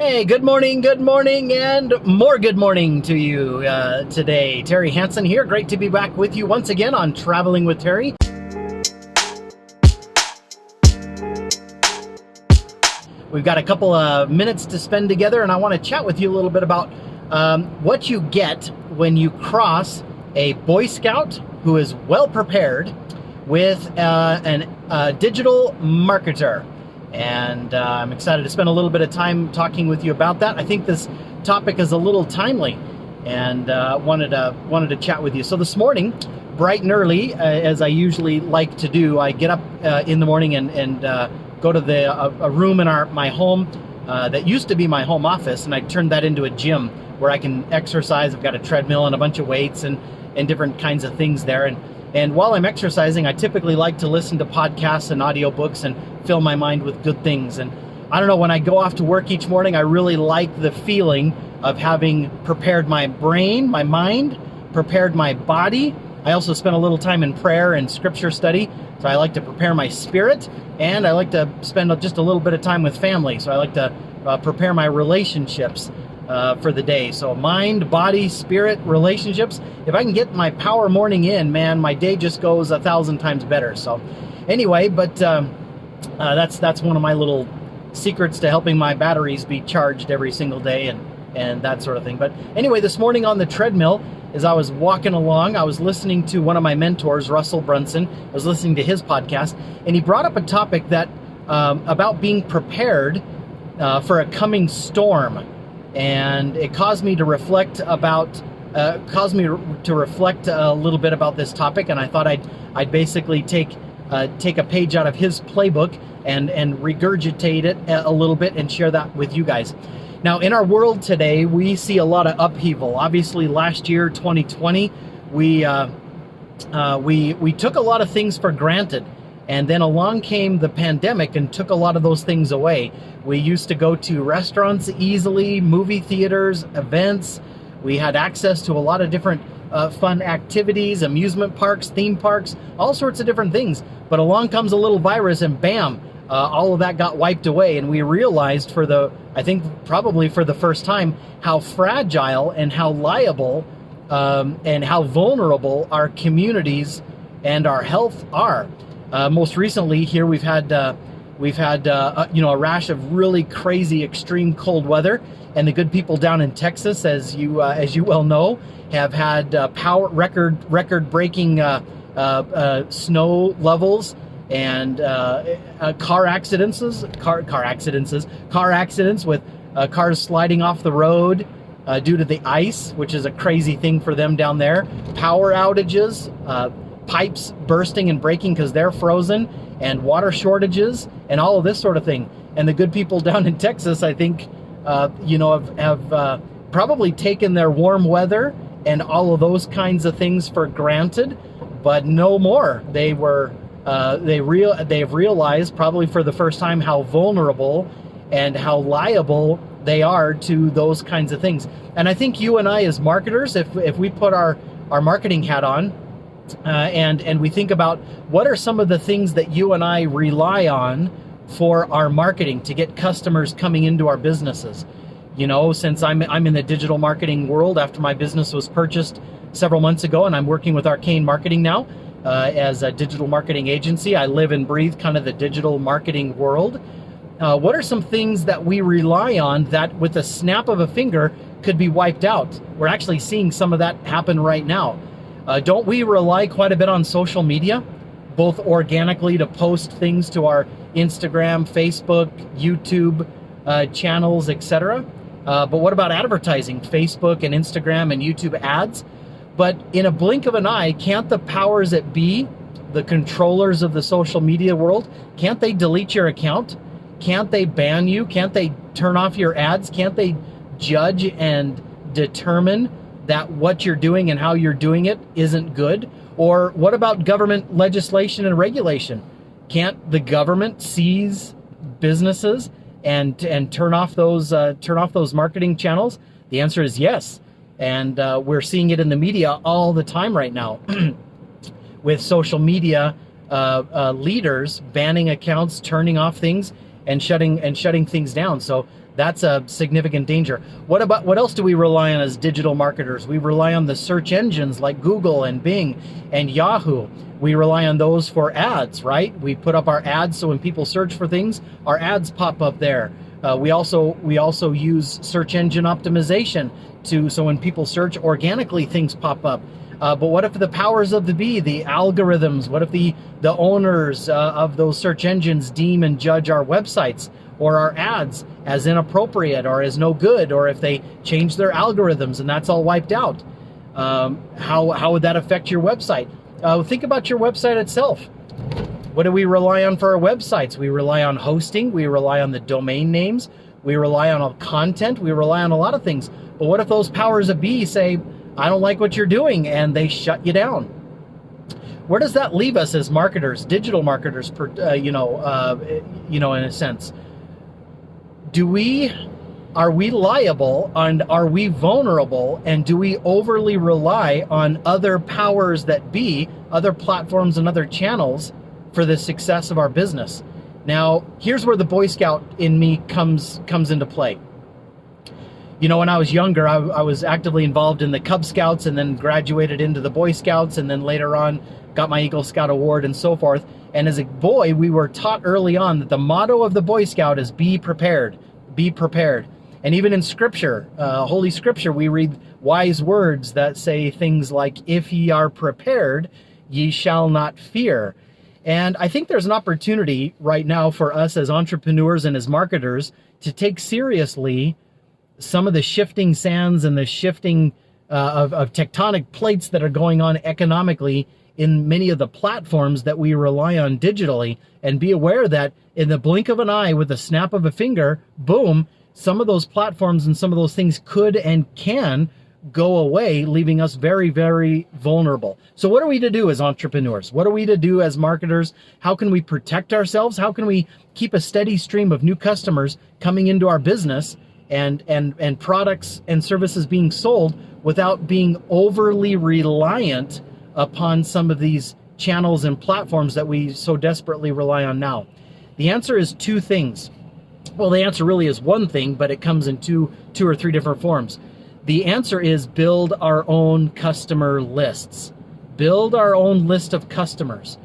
Hey, good morning, and more good morning to you today. Terry Hansen here. Great to be back with you once again on Traveling with Terry. We've got a couple of minutes to spend together, and I want to chat with you a little bit about what you get when you cross a Boy Scout who is well prepared with a digital marketer. And I'm excited to spend a little bit of time talking with you about that. I think this topic is a little timely, and wanted to chat with you. So this morning, bright and early, as I usually like to do, I get up in the morning and go to a room in my home that used to be my home office, and I turned that into a gym where I can exercise. I've got a treadmill and a bunch of weights and different kinds of things there. And while I'm exercising, I typically like to listen to podcasts and audiobooks and fill my mind with good things. And I don't know, when I go off to work each morning, I really like the feeling of having prepared my brain, my mind, prepared my body. I also spend a little time in prayer and scripture study, so I like to prepare my spirit, and I like to spend just a little bit of time with family, so I like to prepare my relationships for the day. So mind, body, spirit, relationships. If I can get my power morning in, man, my day just goes 1,000 times better. So anyway, but that's one of my little secrets to helping my batteries be charged every single day and that sort of thing. But anyway, this morning on the treadmill, as I was walking along, I was listening to one of my mentors, Russell Brunson. I was listening to his podcast, and he brought up a topic that about being prepared for a coming storm. And it caused me to reflect a little bit about this topic, and I thought I'd basically take a page out of his playbook and regurgitate it a little bit and share that with you guys. Now, in our world today, we see a lot of upheaval. Obviously, last year, 2020, we took a lot of things for granted. And then along came the pandemic and took a lot of those things away. We used to go to restaurants easily, movie theaters, events. We had access to a lot of different fun activities, amusement parks, theme parks, all sorts of different things. But along comes a little virus and bam, all of that got wiped away. And we realized probably for the first time, how fragile and how liable and how vulnerable our communities and our health are. Most recently here, we've had a rash of really crazy extreme cold weather, and the good people down in Texas, as you well know, have had record breaking snow levels and car accidents with cars sliding off the road due to the ice, which is a crazy thing for them down there. Power outages. Pipes bursting and breaking because they're frozen, and water shortages, and all of this sort of thing. And the good people down in Texas, I think, have probably taken their warm weather and all of those kinds of things for granted, but no more. They've realized probably for the first time how vulnerable and how liable they are to those kinds of things. And I think you and I, as marketers, if we put our marketing hat on, and we think about what are some of the things that you and I rely on for our marketing to get customers coming into our businesses. You know, since I'm in the digital marketing world after my business was purchased several months ago, and I'm working with Arcane Marketing now as a digital marketing agency. I live and breathe kind of the digital marketing world. What are some things that we rely on that with a snap of a finger could be wiped out? We're actually seeing some of that happen right now. Don't we rely quite a bit on social media, both organically to post things to our Instagram, Facebook, YouTube channels, etc.? But what about advertising, Facebook and Instagram and YouTube ads? But in a blink of an eye, can't the powers that be, the controllers of the social media world, can't they delete your account? Can't they ban you? Can't they turn off your ads? Can't they judge and determine that what you're doing and how you're doing it isn't good? Or what about government legislation and regulation? Can't the government seize businesses and turn off those marketing channels? The answer is yes, and we're seeing it in the media all the time right now, with social media leaders banning accounts, turning off things, and shutting things down. So That's a significant danger. What else do we rely on as digital marketers? We rely on the search engines like Google and Bing and Yahoo. We rely on those for ads, right? We put up our ads so when people search for things, our ads pop up there. We also use search engine optimization so when people search organically, things pop up. But what if the powers of the be, the algorithms, what if the owners of those search engines deem and judge our websites or our ads as inappropriate or as no good, or if they change their algorithms and that's all wiped out? How would that affect your website? Think about your website itself. What do we rely on for our websites? We rely on hosting, we rely on the domain names, we rely on all content, we rely on a lot of things. But what if those powers of be say, I don't like what you're doing, and they shut you down? Where does that leave us as marketers, digital marketers, in a sense? Are we liable and are we vulnerable, and do we overly rely on other powers that be, other platforms and other channels for the success of our business? Now, here's where the Boy Scout in me comes into play. You know, when I was younger, I was actively involved in the Cub Scouts and then graduated into the Boy Scouts and then later on got my Eagle Scout Award and so forth. And as a boy, we were taught early on that the motto of the Boy Scout is be prepared, be prepared. And even in Scripture, Holy Scripture, we read wise words that say things like, if ye are prepared, ye shall not fear. And I think there's an opportunity right now for us as entrepreneurs and as marketers to take seriously some of the shifting sands and the shifting of tectonic plates that are going on economically in many of the platforms that we rely on digitally, and be aware that in the blink of an eye, with a snap of a finger, boom, some of those platforms and some of those things could and can go away, leaving us very, very vulnerable. So what are we to do as entrepreneurs? What are we to do as marketers? How can we protect ourselves? How can we keep a steady stream of new customers coming into our business and products and services being sold without being overly reliant upon some of these channels and platforms that we so desperately rely on now? The answer is two things. Well, the answer really is one thing, but it comes in two or three different forms. The answer is build our own customer lists. Build our own list of customers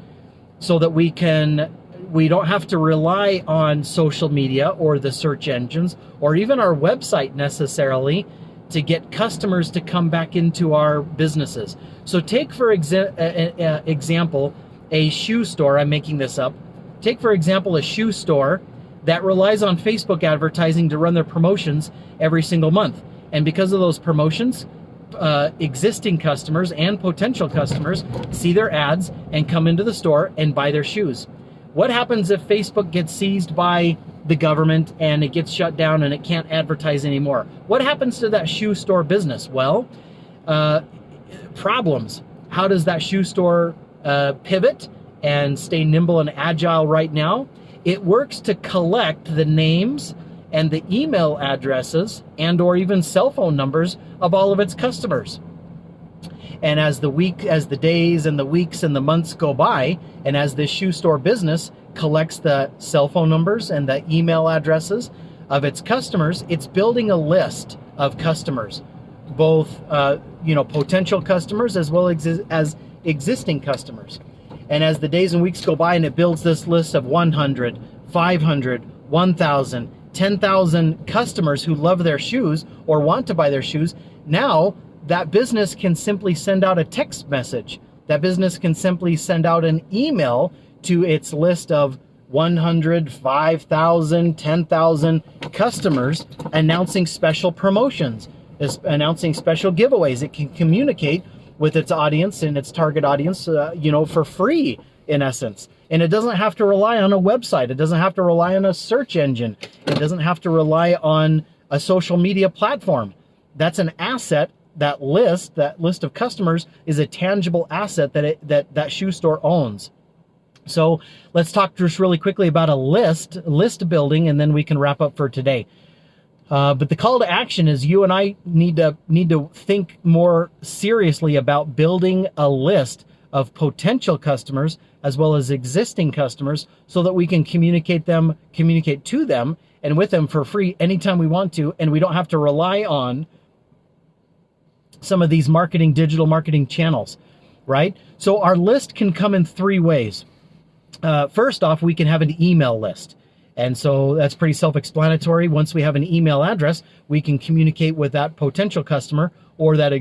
so that we don't have to rely on social media or the search engines or even our website necessarily to get customers to come back into our businesses. So take, for example, a shoe store. I'm making this up. Take, for example, a shoe store that relies on Facebook advertising to run their promotions every single month. And because of those promotions, existing customers and potential customers see their ads and come into the store and buy their shoes. What happens if Facebook gets seized by the government and it gets shut down and it can't advertise anymore? What happens to that shoe store business? Well, problems. How does that shoe store pivot and stay nimble and agile right now? It works to collect the names and the email addresses and or even cell phone numbers of all of its customers. And as the days and the weeks and the months go by, and as this shoe store business collects the cell phone numbers and the email addresses of its customers, it's building a list of customers, both potential customers as well as existing customers. And as the days and weeks go by and it builds this list of 100, 500, 1,000, 10,000 customers who love their shoes or want to buy their shoes, now that business can simply send out a text message. That business can simply send out an email to its list of 100, 5,000, 10,000 customers announcing special promotions, announcing special giveaways. It can communicate with its audience and its target audience, for free, in essence. And it doesn't have to rely on a website. It doesn't have to rely on a search engine. It doesn't have to rely on a social media platform. That's an asset. That list of customers is a tangible asset that shoe store owns. So let's talk just really quickly about a list building, and then we can wrap up for today. But the call to action is you and I need to think more seriously about building a list of potential customers as well as existing customers, so that we can communicate to them and with them for free anytime we want to, and we don't have to rely on some of these digital marketing channels, right? So our list can come in three ways. First off, we can have an email list. And so that's pretty self-explanatory. Once we have an email address, we can communicate with that potential customer or that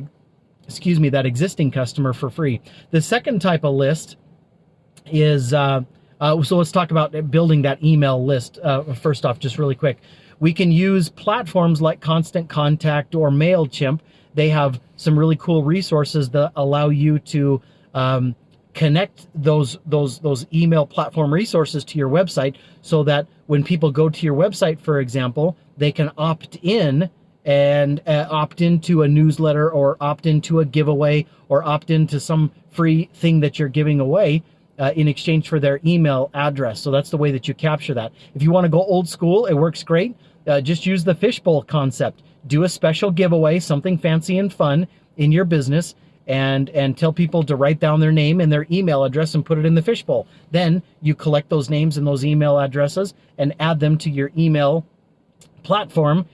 existing customer for free. The second type of list is, so let's talk about building that email list. First off, just really quick, we can use platforms like Constant Contact or MailChimp. They have some really cool resources that allow you to connect those email platform resources to your website, so that when people go to your website, for example, they can opt in and opt into a newsletter, or opt into a giveaway, or opt into some free thing that you're giving away in exchange for their email address. So that's the way that you capture that. If you want to go old school, it works great. Just use the fishbowl concept. Do a special giveaway, something fancy and fun in your business, and tell people to write down their name and their email address and put it in the fishbowl. Then you collect those names and those email addresses and add them to your email platform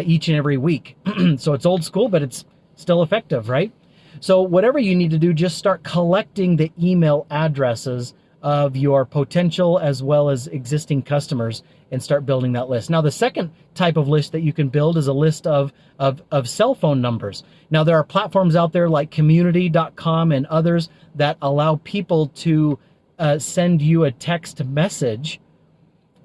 each and every week. So it's old school, but it's still effective, right? So whatever you need to do, just start collecting the email addresses of your potential as well as existing customers and start building that list. Now, the second type of list that you can build is a list of cell phone numbers. Now, there are platforms out there like community.com and others that allow people to send you a text message,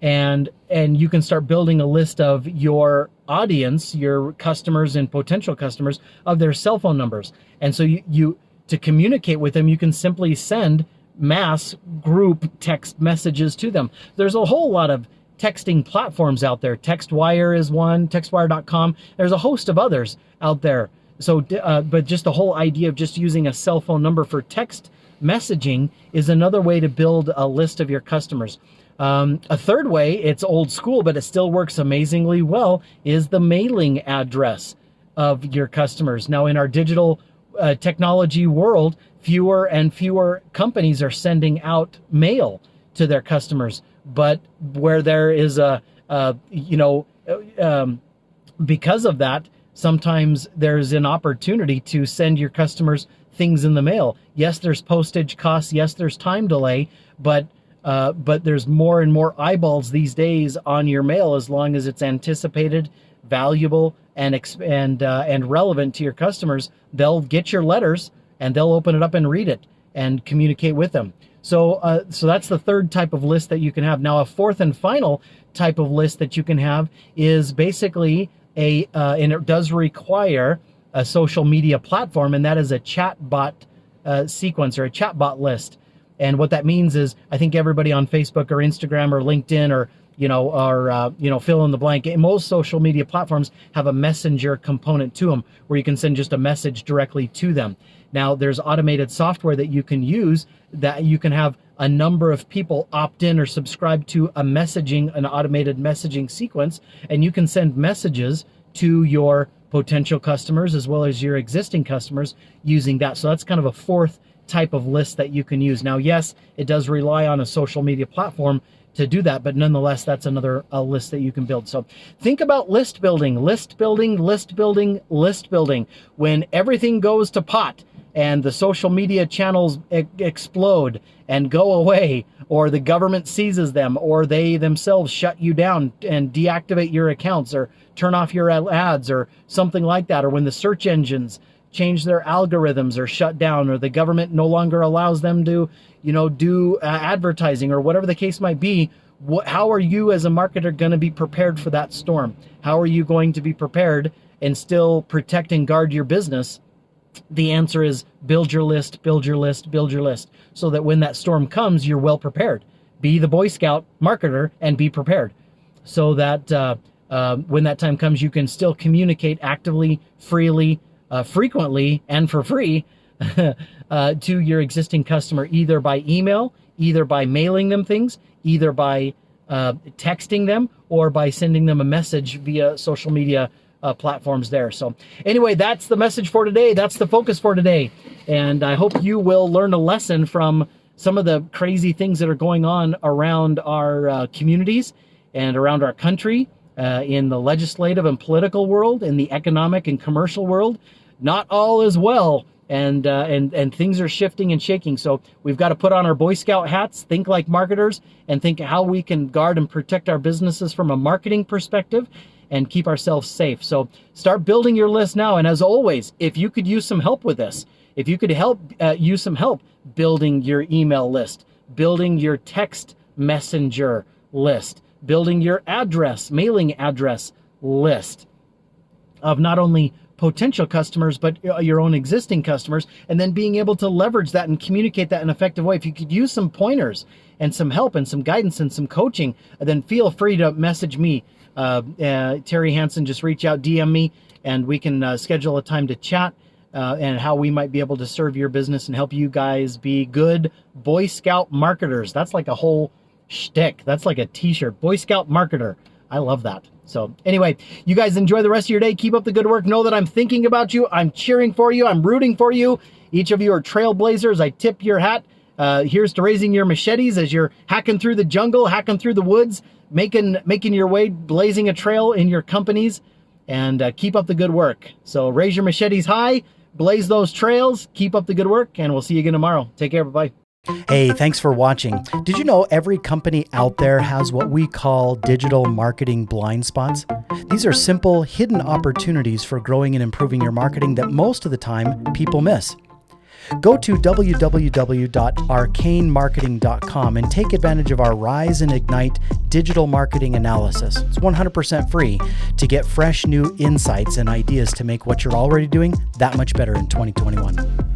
and you can start building a list of your audience, your customers and potential customers, of their cell phone numbers. And so you to communicate with them, you can simply send mass group text messages to them. There's a whole lot of texting platforms out there. TextWire is one, textwire.com. There's a host of others out there. So, but just the whole idea of just using a cell phone number for text messaging is another way to build a list of your customers. A third way, it's old school, but it still works amazingly well, is the mailing address of your customers. Now, in our digital technology world, fewer and fewer companies are sending out mail to their customers. But where there is because of that, sometimes there's an opportunity to send your customers things in the mail. Yes, there's postage costs. Yes, there's time delay, but there's more and more eyeballs these days on your mail, as long as it's anticipated, valuable, and relevant to your customers. They'll get your letters and they'll open it up and read it and communicate with them. So that's the third type of list that you can have. Now, a fourth and final type of list that you can have is basically and it does require a social media platform, and that is a chatbot sequence, or a chatbot list. And what that means is, I think everybody on Facebook or Instagram or LinkedIn or fill in the blank, most social media platforms have a messenger component to them, where you can send just a message directly to them. Now, there's automated software that you can use, that you can have a number of people opt in or subscribe to an automated messaging sequence, and you can send messages to your potential customers as well as your existing customers using that. So that's kind of a fourth type of list that you can use. Now, yes, it does rely on a social media platform to do that, but nonetheless, that's another list that you can build. So think about list building. When everything goes to pot and the social media channels explode and go away, or the government seizes them, or they themselves shut you down and deactivate your accounts or turn off your ads or something like that, or when the search engines change their algorithms or shut down, or the government no longer allows them to, do advertising, or whatever the case might be, how are you as a marketer going to be prepared for that storm? How are you going to be prepared and still protect and guard your business? The answer is build your list, so that when that storm comes, you're well prepared. Be the Boy Scout marketer and be prepared, so that when that time comes, you can still communicate actively, freely, frequently, and for free to your existing customer, either by email, either by mailing them things, either by texting them, or by sending them a message via social media platforms there. So anyway, that's the message for today. That's the focus for today. And I hope you will learn a lesson from some of the crazy things that are going on around our communities and around our country, in the legislative and political world, in the economic and commercial world. Not all is well, and things are shifting and shaking. So we've got to put on our Boy Scout hats, think like marketers, and think how we can guard and protect our businesses from a marketing perspective and keep ourselves safe. So start building your list now. And as always, if you could use some help with this, if you could use some help building your email list, building your text messenger list, building your mailing address list of not only potential customers, but your own existing customers, and then being able to leverage that and communicate that in an effective way. If you could use some pointers and some help and some guidance and some coaching, then feel free to message me, Terry Hansen. Just reach out, DM me, and we can schedule a time to chat and how we might be able to serve your business and help you guys be good Boy Scout marketers. That's like a whole shtick. That's like a t-shirt. Boy Scout marketer. I love that. So anyway, you guys enjoy the rest of your day. Keep up the good work. Know that I'm thinking about you. I'm cheering for you. I'm rooting for you. Each of you are trailblazers. I tip your hat. Here's to raising your machetes as you're hacking through the jungle, hacking through the woods, making your way, blazing a trail in your companies, and keep up the good work. So raise your machetes high, blaze those trails, keep up the good work, and we'll see you again tomorrow. Take care. Bye-bye. Hey, thanks for watching. Did you know every company out there has what we call digital marketing blind spots? These are simple, hidden opportunities for growing and improving your marketing that most of the time people miss. Go to www.arcanemarketing.com and take advantage of our Rise and Ignite digital marketing analysis. It's 100% free to get fresh new insights and ideas to make what you're already doing that much better in 2021.